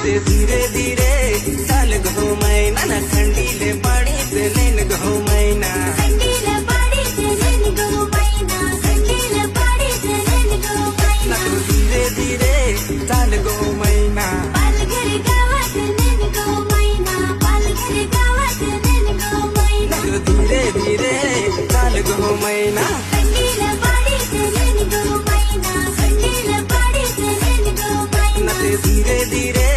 ते धीरे धीरे चाल गो मैना न थंडीले पाणीत लेन गो मैना थंडीला पाडीत लेन गो मैना थंडीला पाडीत लेन गो मैना तू धीरे धीरे चाल गो मैना पालघर गावात लेन गो मैना पालघर गावात लेन गो मैना तू धीरे धीरे चाल गो मैना थंडीला पाडीत लेन गो मैना थंडीला पाडीत लेन गो मैना ते धीरे धीरे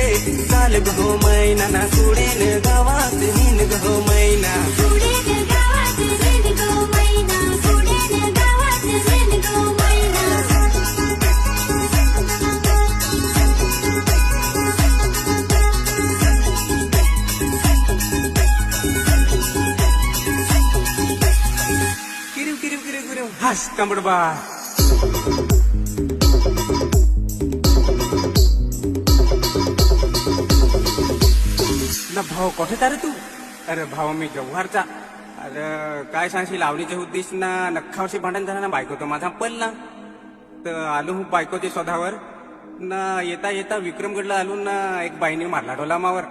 चाल गो मैना ना सोडेन गावात नेन गो मैना सोडेन गावात लेन गो मैना सोडेन गावात लेन गो मैना किरिव किरिव किरिव किरिव हास कंबडबा ना भाऊ कुठे तारे तू? अरे भाऊ मी जव्हारचा. अरे काय सांगशील लावणीच्या उद्देश ना नखावशी भांडण झालं ना बायको तो माझा पडला तर आलो हूँ बायकोच्या शोधावर ना येता येता विक्रमगडला आलो ना एक बाईने मारला डोला मावर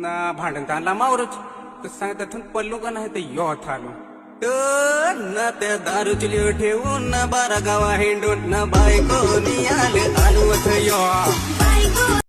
ना भांडण तर आणला मावरच तर सांग त्यातून पडलो का नाही तर यो आलो तर ना त्या दारूची ठेवून ना 12 गावा हिंडून ना बायको नि आलो यो बायको